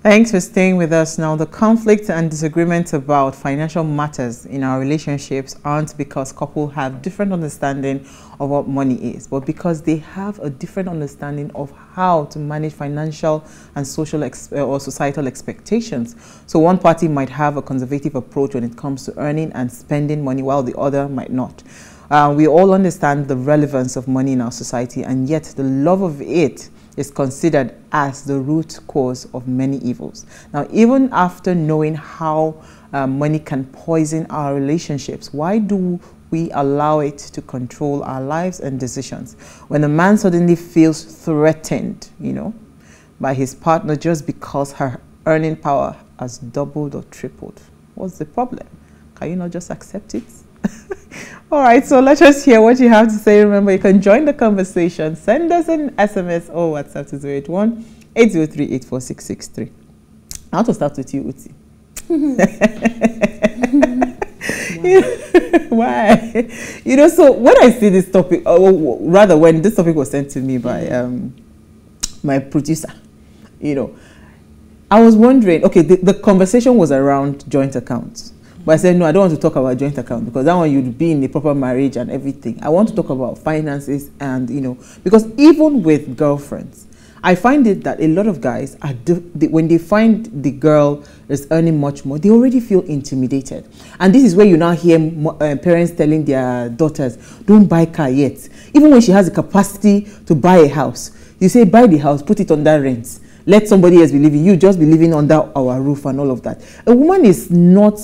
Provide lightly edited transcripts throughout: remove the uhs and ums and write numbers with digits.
Thanks for staying with us. Now, the conflict and disagreements about financial matters in our relationships aren't because couples have different understanding of what money is, but because they have a different understanding of how to manage financial and social or societal expectations. So one party might have a conservative approach when it comes to earning and spending money, while the other might not. We all understand the relevance of money in our society, and yet the love of it is considered as the root cause of many evils. Now, even after knowing how money can poison our relationships, why do we allow it to control our lives and decisions? When a man suddenly feels threatened, by his partner just because her earning power has doubled or tripled, what's the problem? Can you not just accept it? All right, so let's just hear what you have to say. Remember, you can join the conversation. Send us an SMS or WhatsApp to 081-803-84663. I want to start with you, Uti. Why? So when I see this topic, or rather when this topic was sent to me by my producer, I was wondering, okay, the conversation was around joint accounts. But I said, no, I don't want to talk about joint account because that one you'd be in a proper marriage and everything. I want to talk about finances and, because even with girlfriends, I find it that a lot of guys, when they find the girl is earning much more, they already feel intimidated. And this is where you now hear parents telling their daughters, don't buy car yet. Even when she has the capacity to buy a house, you say, buy the house, put it under rent. Let somebody else be living. You just be living under our roof and all of that. A woman is not...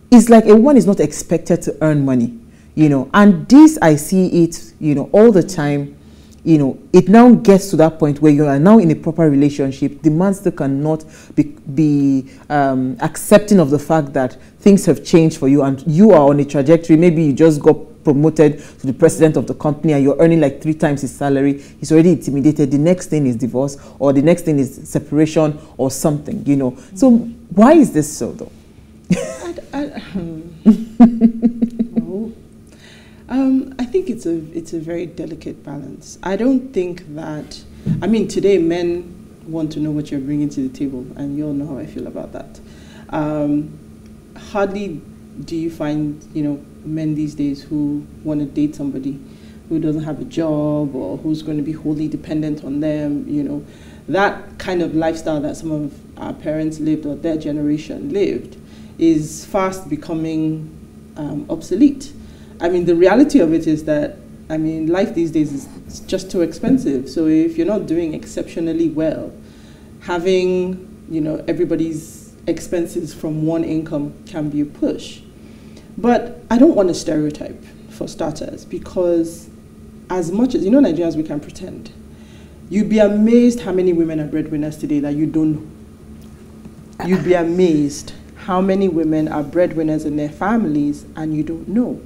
It's like a woman is not expected to earn money, and this, I see it, all the time, it now gets to that point where you are now in a proper relationship. The man still cannot be accepting of the fact that things have changed for you and you are on a trajectory. Maybe you just got promoted to the president of the company and you're earning like 3 times his salary. He's already intimidated. The next thing is divorce, or the next thing is separation or something, So why is this so though? I think it's a very delicate balance. I don't think that, today men want to know what you're bringing to the table, and you all know how I feel about that. Hardly do you find, men these days who want to date somebody who doesn't have a job or who's going to be wholly dependent on them, That kind of lifestyle that some of our parents lived or their generation lived is fast becoming obsolete. The reality of it is that, life these days is just too expensive. So if you're not doing exceptionally well, having, everybody's expenses from one income can be a push. But I don't want to stereotype, for starters, because as much as, Nigerians, we can pretend. You'd be amazed how many women are breadwinners today that you don't know. You'd be amazed how many women are breadwinners in their families and you don't know.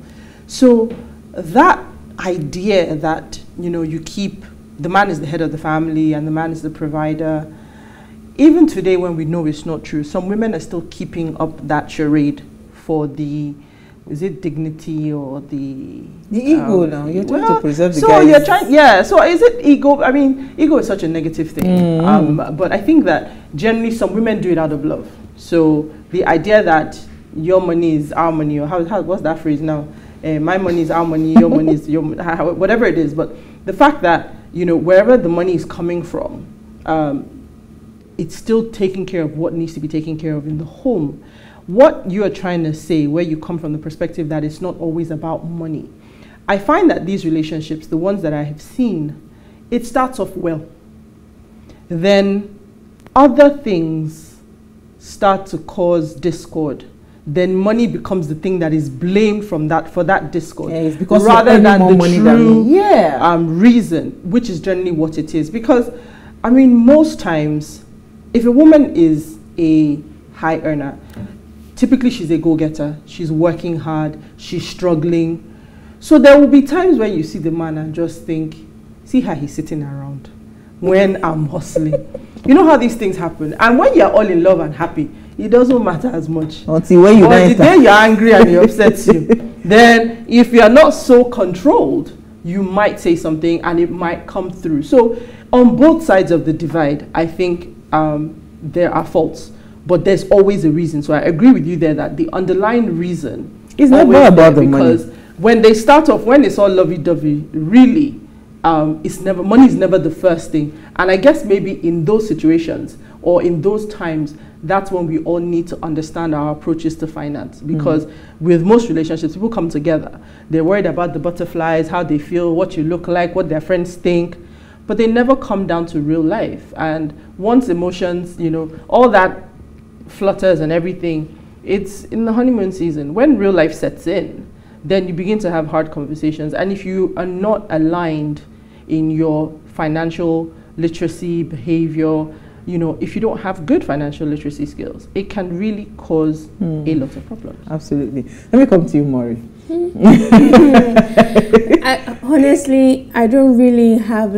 So that idea that, you keep, the man is the head of the family and the man is the provider, even today when we know it's not true, some women are still keeping up that charade for the, is it dignity or the ego now? You're trying to preserve the so guys. You're trying, yeah. So is it ego? Ego is such a negative thing. But I think that generally some women do it out of love. So the idea that your money is our money, or what's that phrase now? My money is our money, your money is your money, whatever it is. But the fact that, wherever the money is coming from, it's still taking care of what needs to be taken care of in the home. What you are trying to say, where you come from the perspective that it's not always about money. I find that these relationships, the ones that I have seen, it starts off well. Then other things start to cause discord. Then money becomes the thing that is blamed for that discord, it's because rather than the money true than reason, which is generally what it is. Because most times, if a woman is a high earner, typically she's a go-getter, she's working hard, she's struggling. So there will be times where you see the man and just think, see how he's sitting around when I'm hustling. You know how these things happen. And when you're all in love and happy, it doesn't matter as much. Until when you there are faults, but there's always a reason. So I agree with you there that the underlying reason is never about the money. Because when they start off, when it's all lovey-dovey, really, money is never the first thing. And I guess maybe in those situations or in those times, that's when we all need to understand our approaches to finance. Because with most relationships, people come together. They're worried about the butterflies, how they feel, what you look like, what their friends think, but they never come down to real life. And once emotions, all that flutters and everything, it's in the honeymoon season. When real life sets in, then you begin to have hard conversations. And if you are not aligned in your financial literacy behavior, if you don't have good financial literacy skills, it can really cause a lot of problems. Absolutely. Let me come to you, Maury. Honestly, I don't really have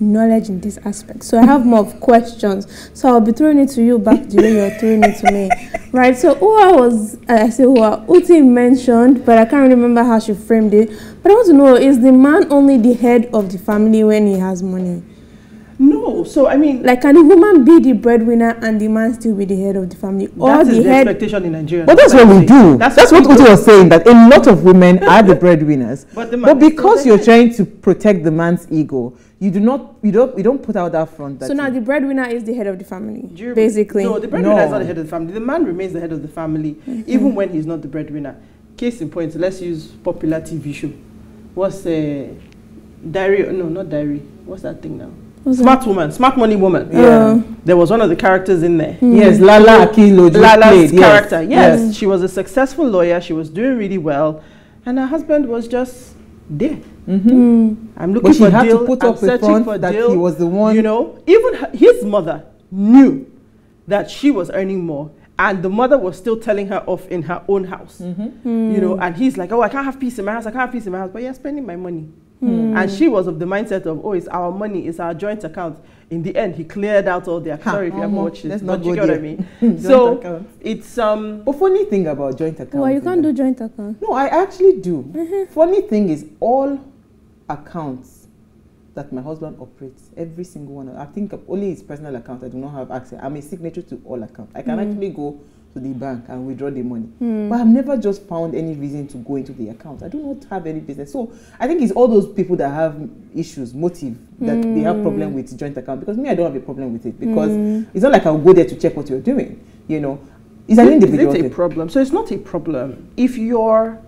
knowledge in this aspect, so I have more of questions. So I'll be throwing it to you back the way you're throwing it to me, right? So Uti mentioned, but I can't remember how she framed it. But I want to know: is the man only the head of the family when he has money? No, so I mean, can the woman be the breadwinner and the man still be the head of the family? Or the expectation in Nigeria. But that's what we do. That's what Uti was saying, that a lot of women are the breadwinners. But because you're trying to protect the man's ego, you don't put out that front. So now the breadwinner is the head of the family, basically. No, the breadwinner is not the head of the family. The man remains the head of the family, even when he's not the breadwinner. Case in point, let's use popular TV show. What's Diary? No, not Diary. What's that thing now? Smart Woman, Smart Money Woman. Yeah. There was one of the characters in there. Yes, Lala Akilo. Lala's character. Yes. She was a successful lawyer. She was doing really well. And her husband was just there. I'm looking for a deal. I'm searching for a deal. He was the one. Even his mother knew that she was earning more. And the mother was still telling her off in her own house. And he's like, oh, I can't have peace in my house. I can't have peace in my house. But you're spending my money. And she was of the mindset of, oh, it's our money, it's our joint account. In the end, he cleared out all the accounts. Sorry if you haven't watched it, but you get what I mean. So it's But funny thing about joint accounts. Well, you can't do joint accounts. No, I actually do. Funny thing is, all accounts that my husband operates, every single one. I think only his personal account I do not have access. I'm a signatory to all accounts. I can actually go to the bank and withdraw the money. But I've never just found any reason to go into the account. I do not have any business. So I think it's all those people that have issues, motive, that they have problem with joint account. Because me, I don't have a problem with it. Because it's not like I'll go there to check what you're doing. It's an individual thing. It's a problem. So it's not a problem. If your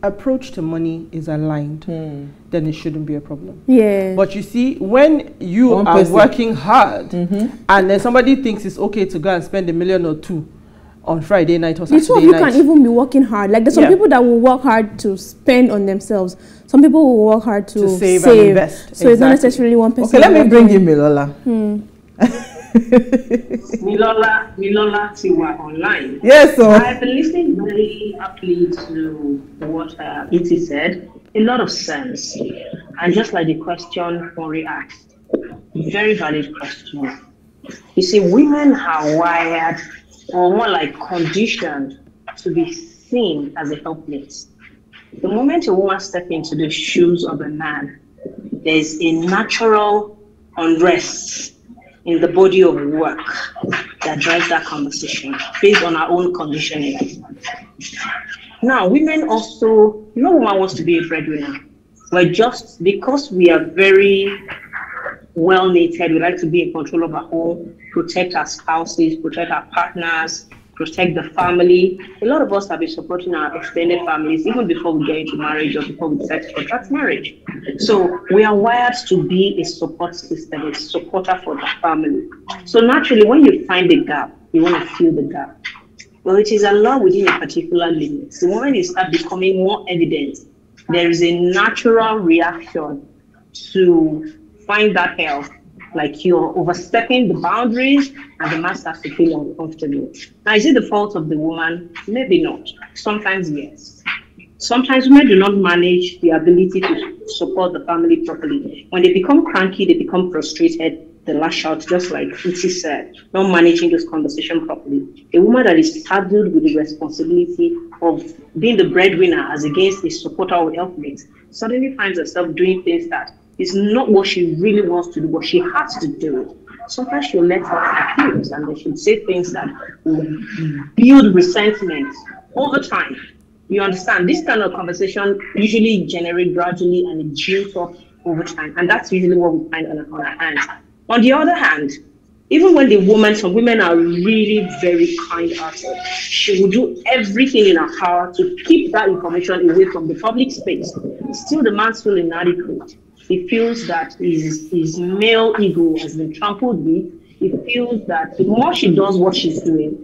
approach to money is aligned, then it shouldn't be a problem. Yeah. But you see, when you are working hard and then somebody thinks it's okay to go and spend $1 million or $2 million on Friday night or Saturday night. You can't even be working hard. There's some people that will work hard to spend on themselves. Some people will work hard to save and invest. So it's not necessarily one person. Okay, let me bring in Milola. Milola Tiwa online. Yes, sir. I've been listening very happily to what E.T. said. A lot of sense. And just like the question Maury asked, very valid question. You see, women are wired, or more like conditioned, to be seen as a helpmate. The moment a woman steps into the shoes of a man, there's a natural unrest in the body of work that drives that conversation based on our own conditioning. Now, women also, no woman wants to be a breadwinner. We're just, because we are very well knitted, we like to be in control of our home, protect our spouses, protect our partners, protect the family. A lot of us have been supporting our extended families even before we get into marriage or before we decide to contract marriage. So we are wired to be a support system, a supporter for the family. So naturally, when you find a gap, you want to fill the gap. Well, it is allowed within a particular limit. So when it starts becoming more evident, there is a natural reaction to find that help, like you're overstepping the boundaries and the man starts to feel uncomfortable. Now, is it the fault of the woman? Maybe not. Sometimes, yes. Sometimes women do not manage the ability to support the family properly. When they become cranky, they become frustrated, they lash out, just like Uti said, not managing this conversation properly. A woman that is saddled with the responsibility of being the breadwinner as against a supporter or helpmate suddenly finds herself doing things that is not what she really wants to do, but she has to do it. sometimes she'll let out abuse and then she'll say things that will build resentment over time. You understand? This kind of conversation usually generates gradually and it builds up over time. And that's usually what we find on our hands. On the other hand, even when some women are really very kind-hearted, she will do everything in her power to keep that information away from the public space. Still, the man feels inadequate. He feels that his male ego has been trampled with. He feels that the more she does what she's doing,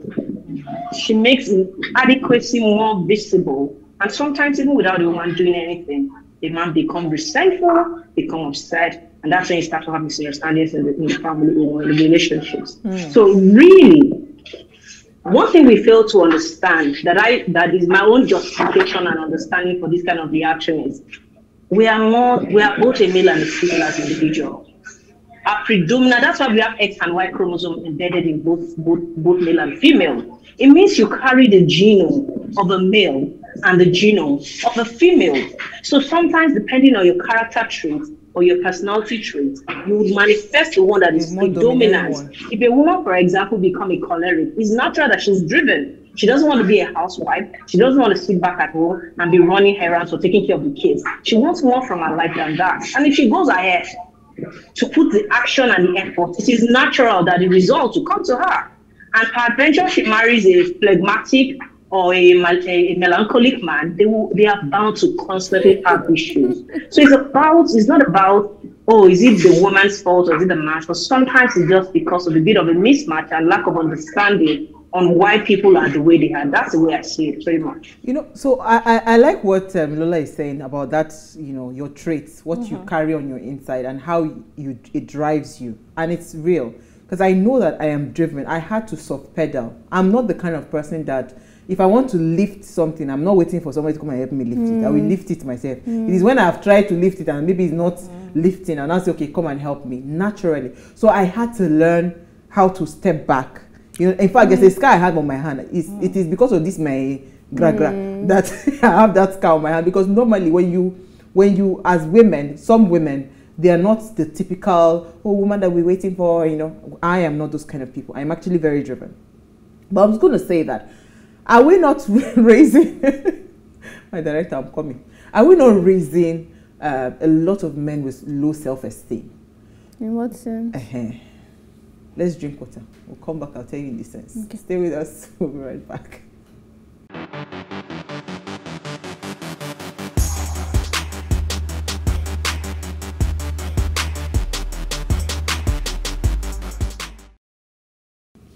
she makes inadequacy more visible. And sometimes, even without the woman doing anything, the man becomes resentful, become upset, and that's when you start to have misunderstandings in the family or in the relationships. So really, one thing we fail to understand that is my own justification and understanding for this kind of reaction is we are both a male and a female as individual. Our predominant, that's why we have X and Y chromosome embedded in both male and female. It means you carry the genome of a male and the genome of a female. So sometimes, depending on your character traits or your personality traits, you would manifest the one that is predominant. If a woman, for example, become a choleric, it's natural that she's driven. She doesn't want to be a housewife. She doesn't want to sit back at home and be running errands or taking care of the kids. She wants more from her life than that. And if she goes ahead to put the action and the effort, it is natural that the result will come to her. And peradventure, she marries a phlegmatic or a melancholic man, they are bound to constantly have issues. So it's not about, oh, is it the woman's fault or is it the man's fault? Sometimes it's just because of a bit of a mismatch and lack of understanding on why people are the way they are. That's the way I see it very much. So I like what Lola is saying about that, your traits, what you carry on your inside and how it drives you. And it's real. Because I know that I am driven. I had to soft pedal. I'm not the kind of person that if I want to lift something, I'm not waiting for somebody to come and help me lift it. I will lift it myself. It is when I've tried to lift it and maybe it's not lifting and I'll say, okay, come and help me, naturally. So I had to learn how to step back. In fact, there's a scar I have on my hand. It is because of this, my gra-gra, that I have that scar on my hand. Because normally when you, as women, some women, they are not the typical, woman that we're waiting for, I am not those kind of people. I'm actually very driven. But I was going to say that, are we not raising, my director, I'm coming. Are we not raising a lot of men with low self-esteem? In what sense? Let's drink water. We'll come back, I'll tell you in this sense. Okay. Stay with us, we'll be right back.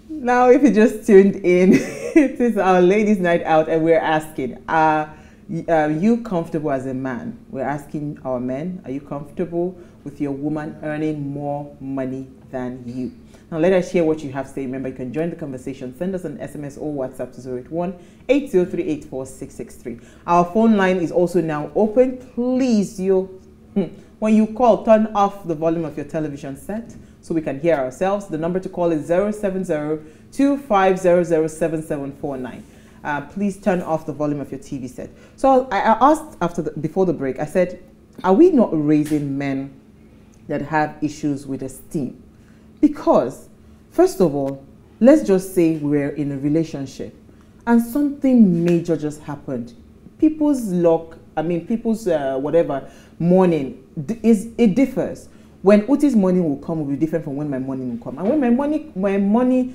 Now, if you just tuned in, it is our ladies' night out and we're asking, are you comfortable as a man? We're asking our men, are you comfortable with your woman earning more money than you? Now, let us hear what you have to say. Remember, you can join the conversation. Send us an SMS or WhatsApp to 081-803-84663. Our phone line is also now open. Please, when you call, turn off the volume of your television set so we can hear ourselves. The number to call is 070-2500-7749. Please turn off the volume of your TV set. So I asked before the break, I said, are we not raising men that have issues with esteem? Because, first of all, let's just say we're in a relationship and something major just happened. People's morning, it differs. When Uti's morning will come will be different from when my morning will come. And when my morning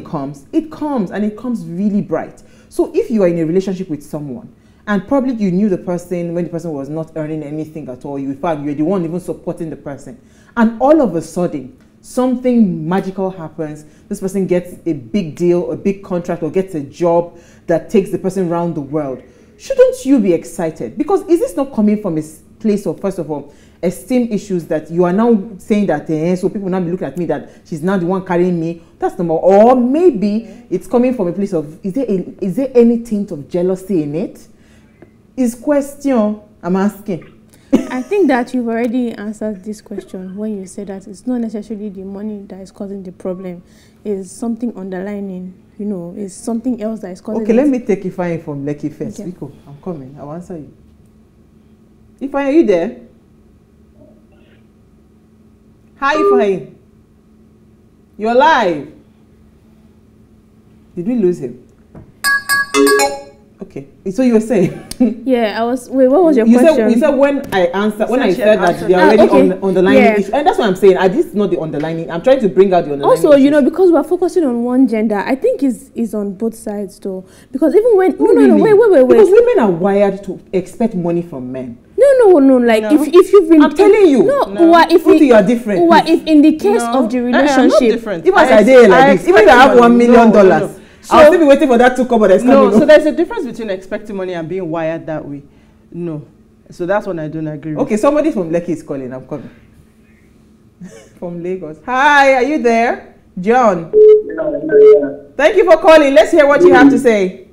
comes, it comes and it comes really bright. So if you are in a relationship with someone and probably you knew the person when the person was not earning anything at all, in fact, you're the one even supporting the person. And all of a sudden, something magical happens. This person gets a big deal, a big contract, or gets a job that takes the person around the world. Shouldn't you be excited? Because is this not coming from a place of, first of all, esteem issues that you are now saying that, so people now be looking at me that she's now the one carrying me? That's number one. Or maybe it's coming from a place of, is there any tint of jealousy in it? Is question I'm asking. I think that you've already answered this question when you said that it's not necessarily the money that is causing the problem. It's something underlining, it's something else that is causing Okay, let me take Ifeanyi from Lekki first. Okay. Rico, I'm coming. I'll answer you. Ifeanyi, are you there? Hi, Ifeanyi. You're live. Did we lose him? Okay. So you were saying? Yeah, I was. Wait, what was your question? You said when I said that they're already on the underlying issue, and that's what I'm saying. This is not the underlying. I'm trying to bring out the underlying. Also, issues. because we're focusing on one gender, I think is on both sides though. Because even when no, wait. Because women are wired to expect money from men. No. Like if you've been, I'm telling you. If you are different. If in the case of the relationship, if I did like this, even if I have $1 million. So, I'll still be waiting for that to come, but that's coming. No, so there's a difference between expecting money and being wired that way. No. So that's what I don't agree with. Okay, somebody from Lekki is calling. I'm coming. From Lagos. Hi, are you there? John. Yeah. Thank you for calling. Let's hear what you have to say.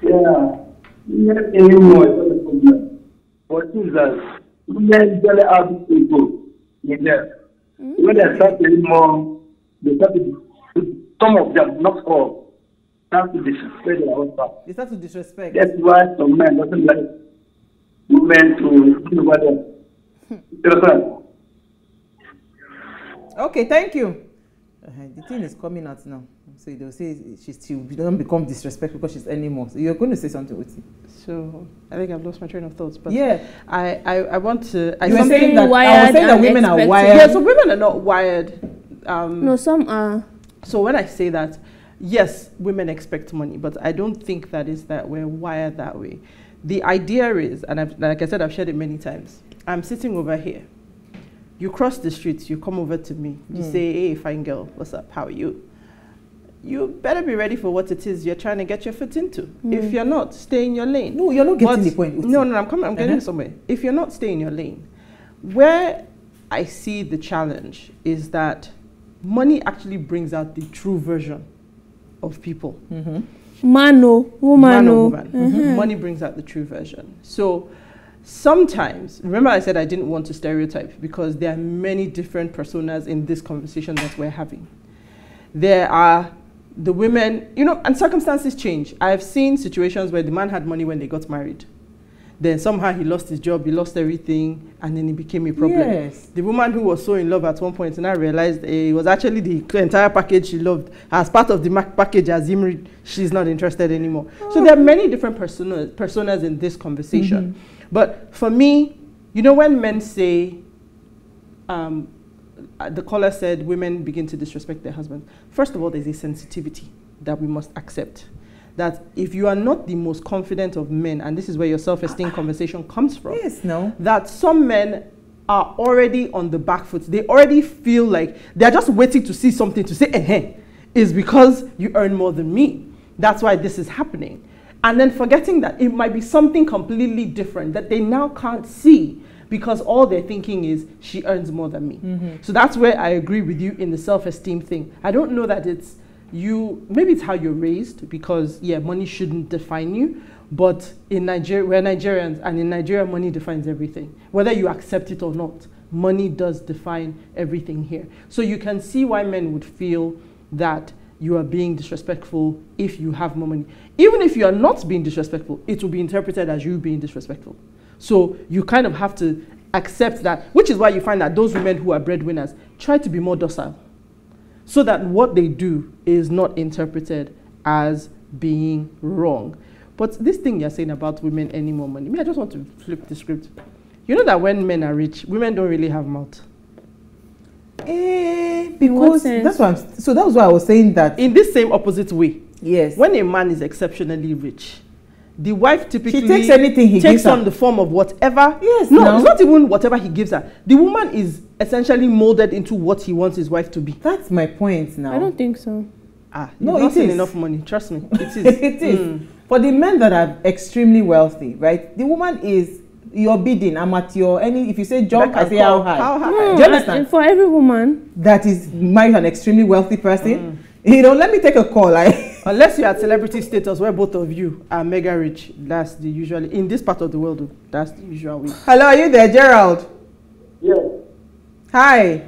Yeah. Not anymore. It's not a problem. What is that? Women really have people in there. When they start anymore, they start to. Some of them, not all, start to disrespect their husband. They start to disrespect. That's why some men doesn't like women to do over them. Okay, thank you. The thing is coming out now. So they'll say she doesn't become disrespectful because she's anymore. So you're going to say something, Uti. So I think I've lost my train of thoughts. But yeah, I want to. I was saying that women are wired. Yeah, so women are not wired. No, some are. So when I say that, yes, women expect money, but I don't think that is that we're wired that way. The idea is, and like I said, I've shared it many times. I'm sitting over here. You cross the street, you come over to me. You say, hey, fine girl, what's up? How are you? You better be ready for what it is you're trying to get your foot into. If you're not, stay in your lane. No, you're not getting the point. No, I'm getting somewhere. If you're not, stay in your lane. Where I see the challenge is that money actually brings out the true version of people. Man or woman. Money brings out the true version. So sometimes, remember I said I didn't want to stereotype because there are many different personas in this conversation that we're having. There are the women, and circumstances change. I've seen situations where the man had money when they got married. Then somehow he lost his job, he lost everything, and then it became a problem. Yes. The woman who was so in love at one point and I realized it was actually the entire package she loved. As part of the package as Imri, she's not interested anymore. So there are many different personas in this conversation. But for me, when men say, the caller said women begin to disrespect their husbands. First of all, there's a sensitivity that we must accept. That if you are not the most confident of men, and this is where your self-esteem conversation comes from. Yes, no. That some men are already on the back foot. They already feel like they're just waiting to see something to say, is because you earn more than me. That's why this is happening. And then forgetting that it might be something completely different that they now can't see because all they're thinking is she earns more than me. So that's where I agree with you in the self-esteem thing. I don't know that it's maybe it's how you're raised because money shouldn't define you, but in Nigeria, we're Nigerians, and in Nigeria, money defines everything. Whether you accept it or not, money does define everything here. So you can see why men would feel that you are being disrespectful if you have more money. Even if you are not being disrespectful, it will be interpreted as you being disrespectful. So you kind of have to accept that, which is why you find that those women who are breadwinners try to be more docile, so that what they do is not interpreted as being wrong. But this thing you're saying about women earning more money, I just want to flip the script. You know that when men are rich, women don't really have mouth. Because that's why I was saying that. In this same opposite way. Yes. When a man is exceptionally rich, the wife typically takes anything he gives on her. the form of whatever. Yes. No, it's not even whatever he gives her. The woman is essentially molded into what he wants his wife to be. That's my point now. I don't think so. No, it's not enough money. Trust me, it is. It is. For the men that are extremely wealthy, right? The woman is your bidding. I'm at your if you say jump, I say how high. How high? No, do you understand? For every woman that is married to an extremely wealthy person, let me take a call. Unless you're at celebrity status where both of you are mega rich, that's the usual. In this part of the world, that's the usual way. Hello, are you there, Gerald? Yes. Hi.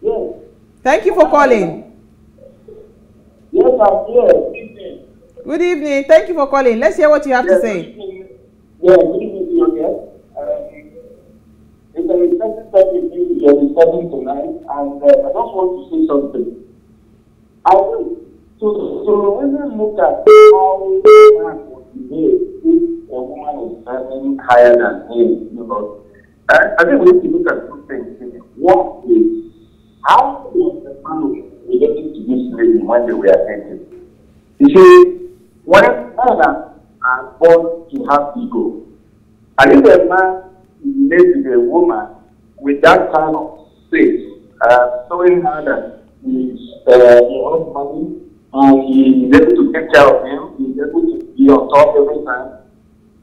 Yes. Thank you for calling. Yes, I'm here. Good evening. Thank you for calling. Let's hear what you have to say. Yeah, good evening to you, yes. It's an interesting topic you disturbing tonight, and I just want to say something. I think to really look at how a man would behave if a woman is earning higher than him, you know, I think we need to look at two things. One is, how was the man related to this lady when they were dating? You see, when men are born to have ego, and if a man relates to a woman with that kind of space, showing her that he owns money, and he is able to take care of him, he is able to be on top every time,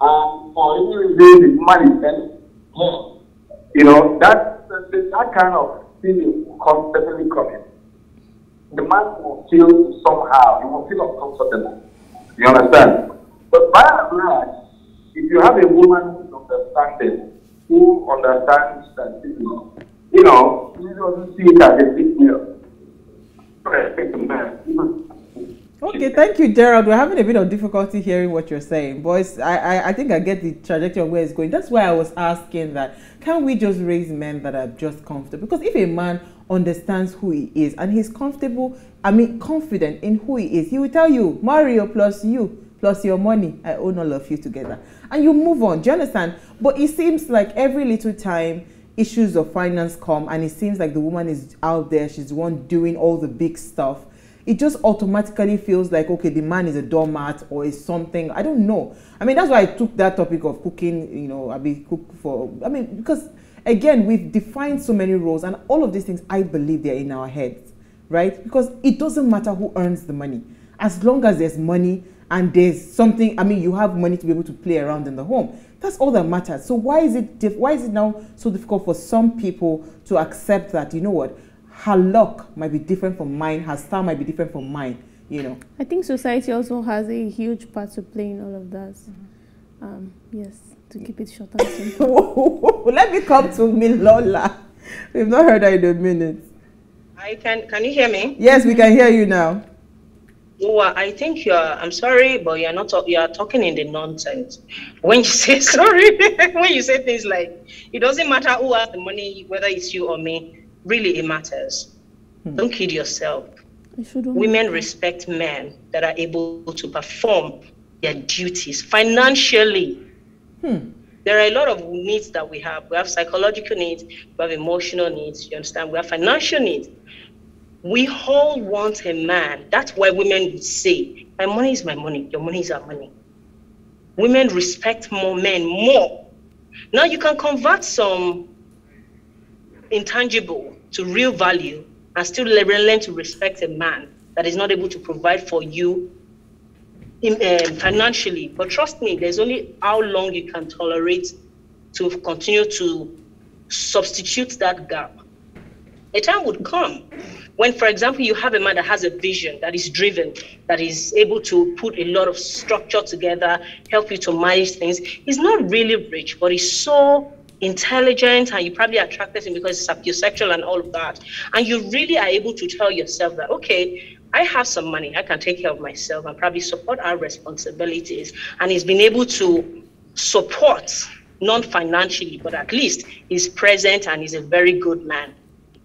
and for any reason the woman is telling him, you know, that kind of feeling will definitely come in. The man will feel somehow, he will feel uncomfortable. You understand? But by and large, if you have a woman who is understanding, who understands that, you know, he doesn't see it as a big deal. Respect the man. Okay, thank you, Gerald. We're having a bit of difficulty hearing what you're saying, boys. I think I get the trajectory of where it's going. That's why I was asking that, can we just raise men that are just comfortable? Because if a man understands who he is and he's comfortable, confident in who he is, he will tell you, Mario plus you, plus your money, I own all of you together. And you move on, do you understand? But it seems like every little time, issues of finance come, and it seems like the woman is out there, she's the one doing all the big stuff. It just automatically feels like, okay, the man is a doormat or is something. I don't know. That's why I took that topic of cooking, you know, because again, we've defined so many roles, and all of these things, I believe they're in our heads, right? Because it doesn't matter who earns the money. As long as there's money and there's something, you have money to be able to play around in the home. That's all that matters. So why is it now so difficult for some people to accept that, you know what, her luck might be different from mine, her star might be different from mine, you know? I think society also has a huge part to play in all of that. Yes, to keep it short and simple. Let me come to Milola. We've not heard her in a minute. Can you hear me? Yes, we can hear you now. Well, I think I'm sorry, but you are talking in the nonsense. When you say sorry, when you say things like, it doesn't matter who has the money, whether it's you or me, really it matters. Don't kid yourself. Women respect men that are able to perform their duties financially. There are a lot of needs that we have. We have psychological needs, we have emotional needs, you understand? We have financial needs. We all want a man. That's why women would say, my money is my money, your money is our money. Women respect men more. Now you can convert some intangible to real value and still learn to respect a man that is not able to provide for you financially. But trust me, there's only how long you can tolerate to continue to substitute that gap. A time would come when, for example, you have a man that has a vision, that is driven, that is able to put a lot of structure together, help you to manage things. He's not really rich, but he's so intelligent, and you probably attracted him because he's sapiosexual and all of that. And you really are able to tell yourself that, okay, I have some money, I can take care of myself and probably support our responsibilities. And he's been able to support, non-financially, but at least he's present and he's a very good man.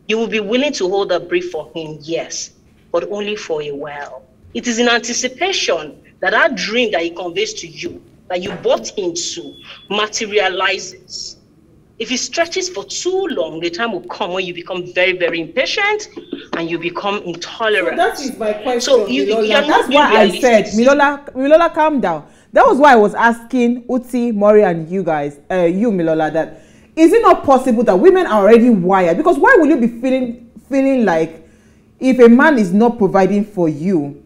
You will be willing to hold a brief for him, yes, but only for a while. It is in anticipation that that dream that he conveys to you, that you bought into, materializes. If it stretches for too long, the time will come when you become very, very impatient and you become intolerant. So that is my question, so that's why I said, Milola, calm down. That was why I was asking Uti, Mori, and you guys, you, Milola, that is it not possible that women are already wired? Because why will you be feeling like if a man is not providing for you,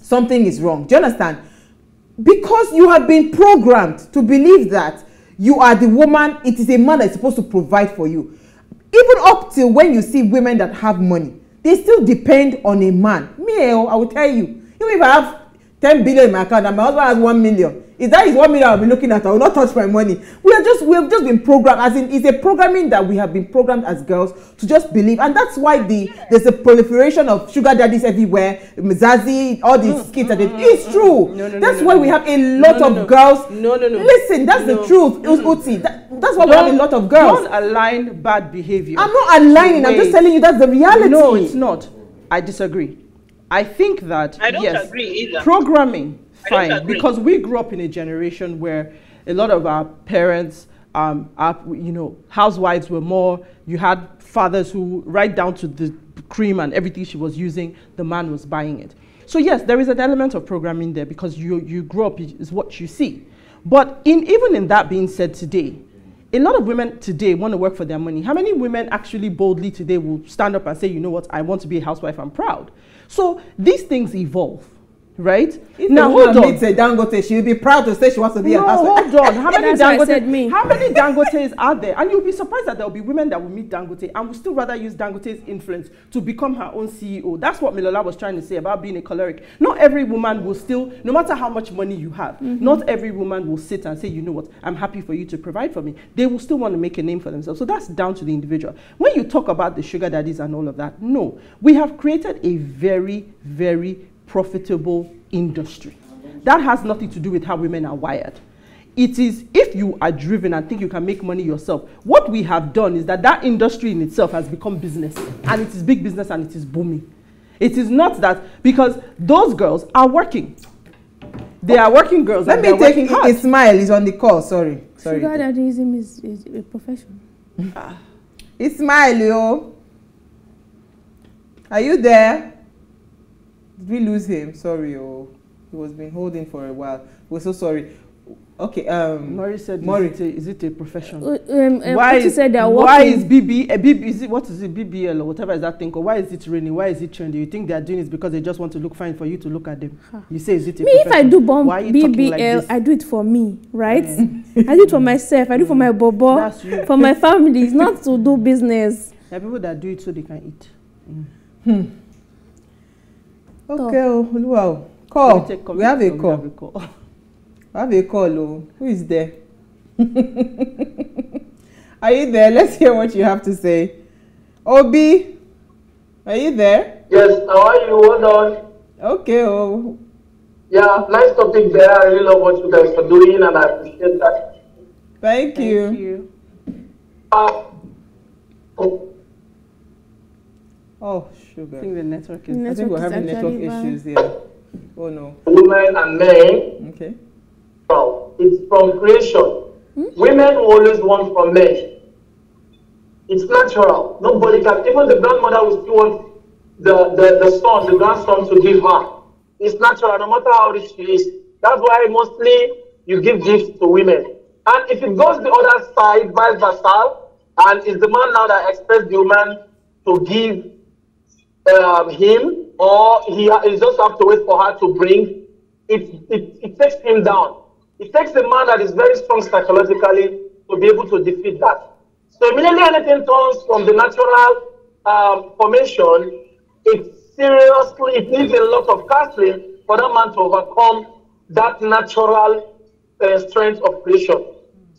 something is wrong? Do you understand? Because you have been programmed to believe that you are the woman, it is a man that is supposed to provide for you. Even up till when you see women that have money, they still depend on a man. Me, I will tell you, even if I have 10 billion in my account and my husband has 1 million. If that is 1 million I'll be looking at, I will not touch my money. We have just been programmed, as in it's a programming that we have been programmed as girls to just believe, and that's why there's a proliferation of sugar daddies everywhere, Mzazi, all these kids that it's true. That's why we have a lot of girls. Listen, that's the truth. Uti. That's why we have a lot of girls. Don't align bad behavior. I'm not aligning. I'm just telling you that's the reality. No, it's not. I disagree. I think that I don't agree either. Programming, fine, because we grew up in a generation where a lot of our parents, housewives were more. You had fathers who, right down to the cream and everything she was using, the man was buying it. So yes, there is an element of programming there because you grow up is what you see. But even in that being said, today, a lot of women today want to work for their money. How many women actually boldly today will stand up and say, you know what, I want to be a housewife, I'm proud. So these things evolve, right? If now hold on. Meets a Dangote, she'll be proud to say she wants to be a housewife. Hold on. How many Dangotes are there? And you'll be surprised that there'll be women that will meet Dangote and will still rather use Dangote's influence to become her own CEO. That's what Milola was trying to say about being a choleric. Not every woman will still, no matter how much money you have, not every woman will sit and say, you know what, I'm happy for you to provide for me. They will still want to make a name for themselves. So that's down to the individual. When you talk about the sugar daddies and all of that, no. We have created a very, very profitable industry. That has nothing to do with how women are wired. It is, if you are driven and think you can make money yourself, what we have done is that industry in itself has become business, and it is big business and it is booming. It is not that, because those girls are working. They are working girls. Let me take Ismail is on the call. Sorry. Sugar daddyism is a profession. Ismail, yo. Are you there? Did we lose him? Sorry, he was been holding for a while. We're so sorry. Okay. Maury said, is it a profession? Why is BB? What is it? BBL or whatever is that thing? Or why is it raining? Why is it trendy? You think they are doing it because they just want to look fine for you to look at them? You say, is it a profession? If I do BBL, I do it for me, right? I do it for myself. I do it for my bobo, for my family. It's not to do business. There are people that do it so they can eat. Okay, wow. Call. We have a call. We have a call. Who is there? Are you there? Let's hear what you have to say. Obi, are you there? Yes, how are you? Well done. Okay. Yeah, nice topic there. I really love what you guys are doing and I appreciate that. Thank you. Oh, sugar. I think the network is... I think we're having network issues here. Oh, no. Women and men. Okay. It's from creation. Women always want from men. It's natural. Nobody can... Even the grandmother will still want the grandson to give her. It's natural, no matter how rich she is. That's why mostly you give gifts to women. And if it goes the other side, vice versa, and it's the man now that expects the woman to give him, or he just have to wait for her to bring, it takes him down. It takes a man that is very strong psychologically to be able to defeat that. So immediately anything turns from the natural formation, it needs a lot of counseling for that man to overcome that natural strength of creation.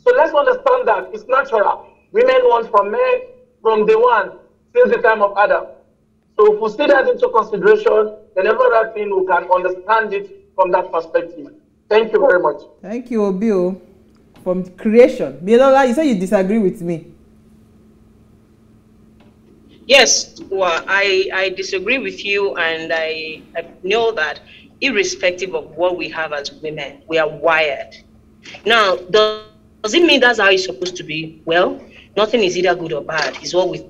So let's understand that it's natural. Women want from men from day one since the time of Adam. So if we see that into consideration, then every other thing we can understand it from that perspective. Thank you very much. Thank you, Obio, from creation. Milola, you said you disagree with me. Yes, well, I disagree with you, and I know that irrespective of what we have as women, we are wired. Now, does it mean that's how it's supposed to be? Well, nothing is either good or bad. It's what we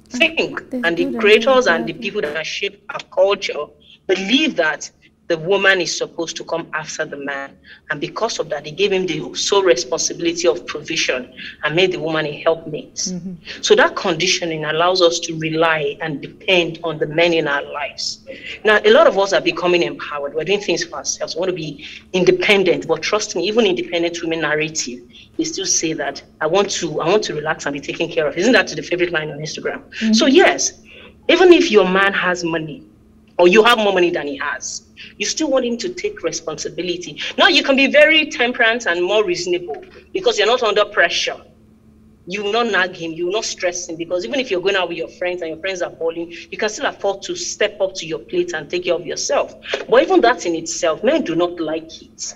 think. And the creators and the people that shape our culture believe that the woman is supposed to come after the man. And because of that, they gave him the sole responsibility of provision and made the woman a helpmate. So that conditioning allows us to rely and depend on the men in our lives. Now, a lot of us are becoming empowered. We're doing things for ourselves. We want to be independent. But trust me, even independent women narrative, they still say that I want to relax and be taken care of. Isn't that the favorite line on Instagram? So yes, even if your man has money, or you have more money than he has, you still want him to take responsibility. Now you can be very temperate and more reasonable because you're not under pressure. You will not nag him, you will not stress him, because even if you're going out with your friends and your friends are balling, you can still afford to step up to your plate and take care of yourself. But even that in itself, men do not like it.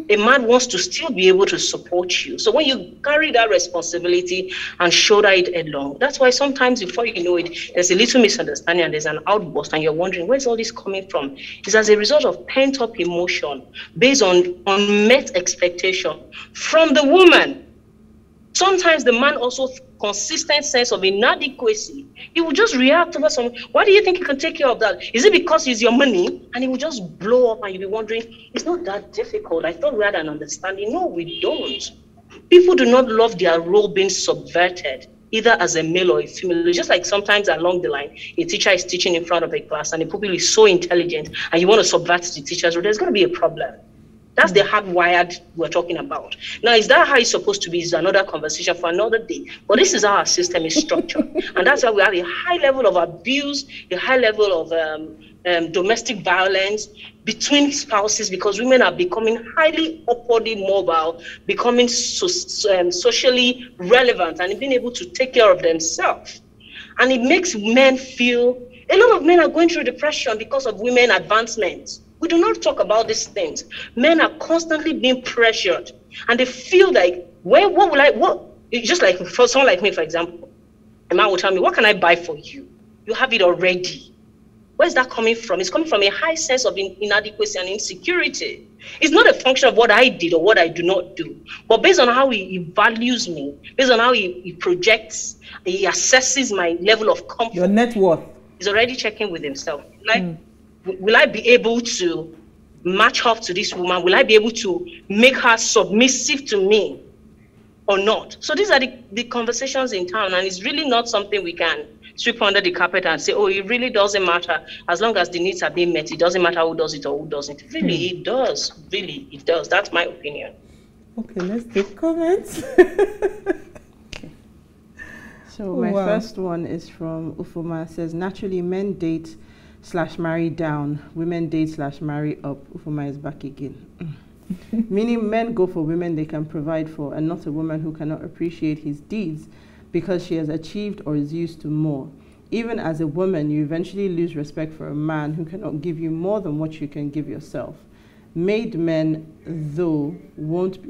A man wants to still be able to support you. So when you carry that responsibility and shoulder it along, that's why sometimes before you know it, there's a little misunderstanding and there's an outburst and you're wondering, where's all this coming from? It's as a result of pent-up emotion based on unmet expectation from the woman. Sometimes the man also consistent sense of inadequacy. He will just react over something. Why do you think he can take care of that? Is it because it's your money? And he will just blow up and you'll be wondering, it's not that difficult. I thought we had an understanding. No, we don't. People do not love their role being subverted, either as a male or a female. It's just like sometimes along the line, a teacher is teaching in front of a class and the pupil is so intelligent and you want to subvert the teacher's role, there's going to be a problem. That's the hardwired we're talking about. Now, is that how it's supposed to be? Is another conversation for another day. But this is how our system is structured. And that's why we have a high level of abuse, a high level of domestic violence between spouses, because women are becoming highly upwardly mobile, becoming socially relevant and being able to take care of themselves. And it makes men feel, a lot of men are going through depression because of women advancement. We do not talk about these things. Men are constantly being pressured and they feel like, just like for someone like me, for example, a man will tell me, what can I buy for you? You have it already. Where's that coming from? It's coming from a high sense of inadequacy and insecurity. It's not a function of what I did or what I do not do, but based on how he values me, based on how he projects, he assesses my level of comfort. Your net worth. He's already checking with himself. Will I be able to match up to this woman? Will I be able to make her submissive to me or not? So these are the conversations in town, and it's really not something we can sweep under the carpet and say, oh, it really doesn't matter. As long as the needs are being met, it doesn't matter who does it or who doesn't. Really, it does. Really, it does. That's my opinion. Okay, let's take comments. So my first one is from Ufoma. It says, naturally, men date/marry down, women date/marry up. Ufoma is back again. Meaning men go for women they can provide for and not a woman who cannot appreciate his deeds because she has achieved or is used to more. Even as a woman, you eventually lose respect for a man who cannot give you more than what you can give yourself. Made men though won't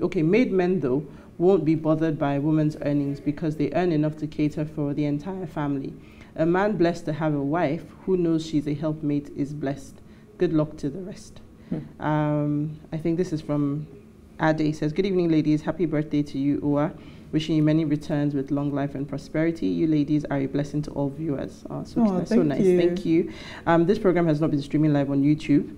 be bothered by a woman's earnings because they earn enough to cater for the entire family. A man blessed to have a wife who knows she's a helpmate is blessed. Good luck to the rest. I think this is from Ade. He says, good evening, ladies. Happy birthday to you, Uwa. Wishing you many returns with long life and prosperity. You ladies are a blessing to all viewers. That's so nice. Thank you. This program has not been streaming live on YouTube.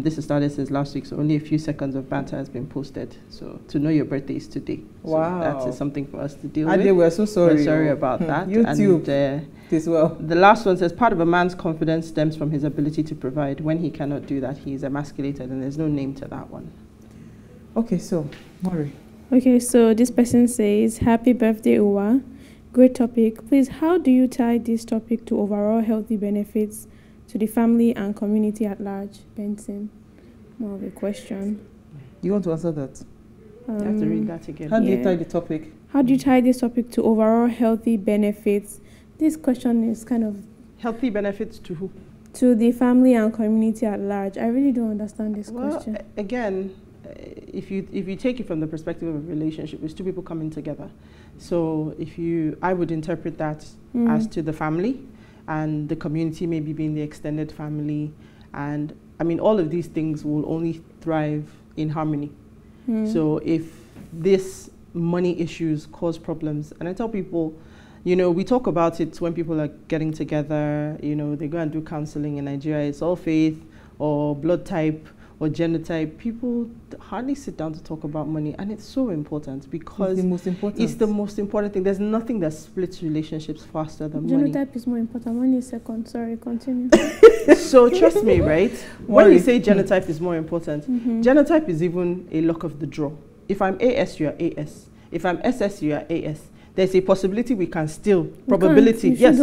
This has started since last week, so only a few seconds of banter has been posted. So to know your birthday is today. Wow. So that's something for us to deal with. Ade, we're so sorry. We're sorry about that. YouTube as well. The last one says, part of a man's confidence stems from his ability to provide. When he cannot do that, he is emasculated, and there's no name to that one. Okay, so, Maury. Okay, so this person says, happy birthday, Uwa. Great topic. Please, how do you tie this topic to overall healthy benefits to the family and community at large? Benson, more of a question. You want to answer that? You have to read that again. How do you tie the topic? How do you tie this topic to overall healthy benefits? This question is kind of... Healthy benefits to who? To the family and community at large. I really don't understand this question. Again, if you take it from the perspective of a relationship, it's two people coming together. So I would interpret that as to the family, and the community maybe being the extended family. And I mean, all of these things will only thrive in harmony. So if this money issues cause problems, and I tell people, we talk about it when people are getting together, they go and do counseling in Nigeria. It's all faith or blood type or genotype. People hardly sit down to talk about money, and it's so important because it's the most important. It's the most important thing. There's nothing that splits relationships faster than money. Genotype is more important. 1 second. Sorry, continue. So trust me, right? When you say genotype is more important, genotype is even a luck of the draw. If I'm AS, you are AS. If I'm SS, you are AS. there's a possibility we can still, probability, yes.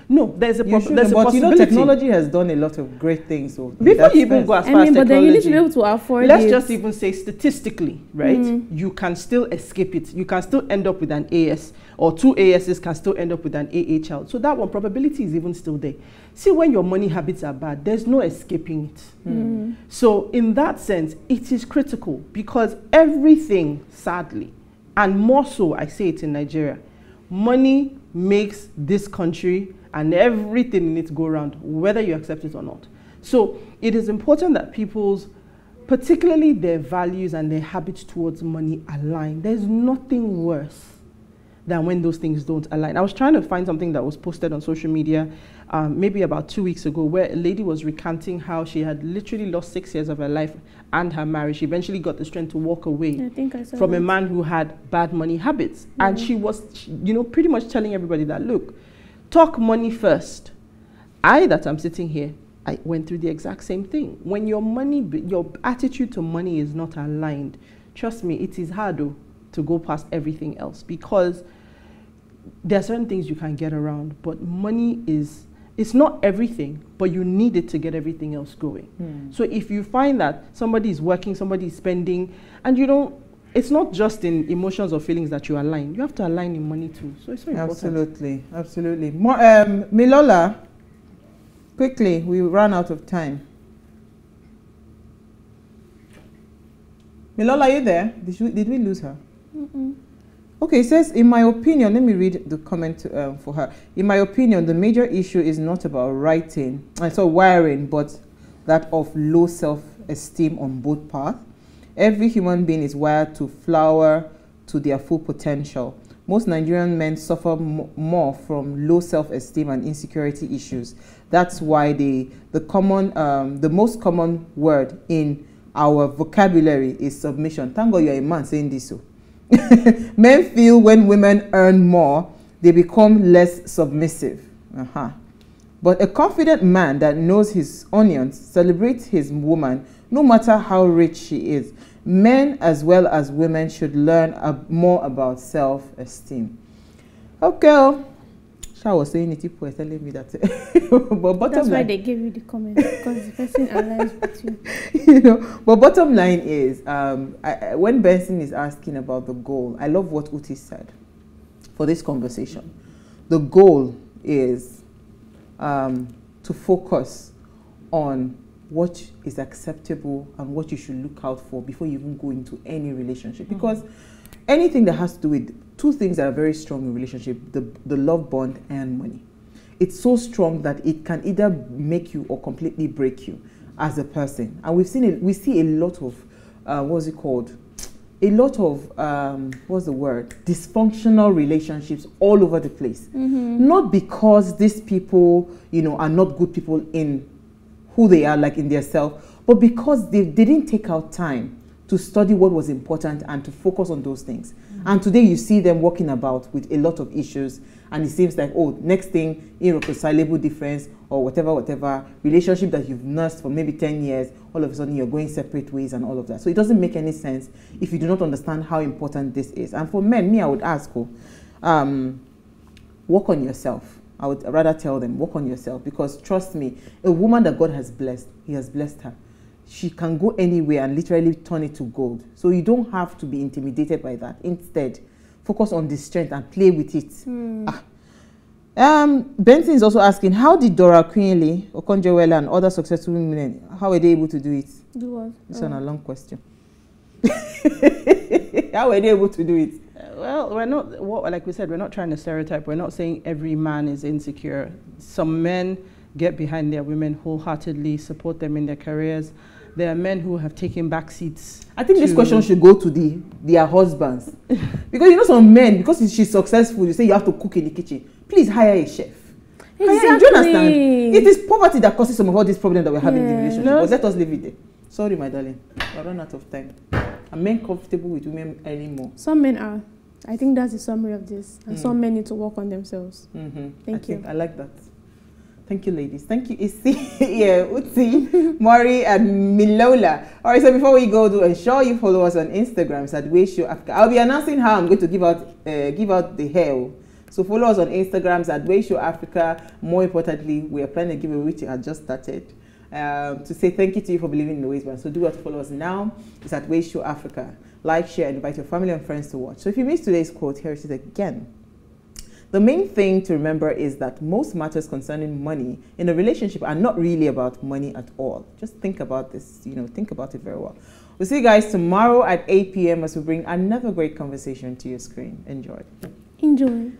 No, there's a, there's a but possibility. You know, technology has done a lot of great things. So before you even go as far as technology, but then you need to be able to afford let's it. just even say statistically, right? You can still escape it. You can still end up with an AS, or 2 ASs can still end up with an AA child. So that one, probability is even still there. See, when your money habits are bad, there's no escaping it. So in that sense, it is critical, because everything, sadly, and more so, I say it in Nigeria, money makes this country and everything in it go round, whether you accept it or not. So it is important that people's, particularly their values and their habits towards money, align. There's nothing worse than when those things don't align. I was trying to find something that was posted on social media maybe about 2 weeks ago, where a lady was recanting how she had literally lost 6 years of her life and her marriage. She eventually got the strength to walk away from a man who had bad money habits. And she was, you know, pretty much telling everybody that, look, talk money first. That I'm sitting here, I went through the exact same thing. When your money, your attitude to money is not aligned, trust me, it is hard to go past everything else, because there are certain things you can get around, but money is, it's not everything, but you need it to get everything else going. So if you find that somebody is working, somebody is spending, and you don't, it's not just in emotions or feelings that you align, you have to align in money too. So it's so important. Absolutely, absolutely. More, Milola, quickly, we ran out of time. Milola, are you there? Did we lose her? Okay, it says, in my opinion, let me read the comment for her. In my opinion, the major issue is not about wiring, but that of low self-esteem on both parts. Every human being is wired to flower to their full potential. Most Nigerian men suffer more from low self-esteem and insecurity issues. That's why the most common word in our vocabulary is submission. Thank God you're a man saying this. So. Men feel when women earn more, they become less submissive. But a confident man that knows his onions celebrates his woman no matter how rich she is. Men as well as women should learn more about self-esteem. Okay. I was saying it, people were telling me that. But that's why they gave you the comment, because the person aligns with you. You know, but bottom line is, when Benson is asking about the goal, I love what Uti said for this conversation. The goal is to focus on what is acceptable and what you should look out for before you even go into any relationship. Because anything that has to do with two things that are very strong in relationship, the love bond and money. It's so strong that it can either make you or completely break you as a person. And we see a lot of, what's it called? A lot of, what's the word? Dysfunctional relationships all over the place. Not because these people, you know, are not good people in who they are, like in their self, but because they didn't take out time to study what was important and to focus on those things. And today you see them walking about with a lot of issues, and it seems like, oh, next thing, irreconcilable difference or whatever, relationship that you've nursed for maybe 10 years, all of a sudden you're going separate ways and all of that. So it doesn't make any sense if you do not understand how important this is. And for men, I would ask, work on yourself. I would rather tell them, work on yourself, because trust me, a woman that God has blessed, He has blessed her. She can go anywhere and literally turn it to gold. So you don't have to be intimidated by that. Instead, focus on the strength and play with it. Benson is also asking, how did Dora Queenly, Okonjo-Iweala, and other successful women, how were they able to do it? Do what? It's a long question. How were they able to do it? Well, we're not, like we said, we're not trying to stereotype. We're not saying every man is insecure. Some men get behind their women wholeheartedly, support them in their careers. There are men who have taken back seats. I think this question should go to their husbands. Because you know some men, because she's successful, you say you have to cook in the kitchen. Please hire a chef. Exactly. Do you understand? It is poverty that causes some of all these problems that we're having in the relationship. But let us leave it there. Sorry, my darling. We're running out of time. Are men comfortable with women anymore? Some men are. I think that's the summary of this. And some men need to work on themselves. Thank you. I like that. Thank you, ladies. Thank you, Isi, yeah, Uti, Mori, and Milola. All right, so before we go, do ensure you follow us on Instagram at PlusTvAfrica. I'll be announcing how I'm going to give out the hair. So follow us on Instagram at PlusTvAfrica. More importantly, we are planning a giveaway which I just started to say thank you to you for believing in the waistband. So do what to follow us now. It's at PlusTvAfrica. Like, share, and invite your family and friends to watch. So if you missed today's quote, here it is again. The main thing to remember is that most matters concerning money in a relationship are not really about money at all. Just think about this, think about it very well. We'll see you guys tomorrow at 8 p.m. as we bring another great conversation to your screen. Enjoy. Enjoy.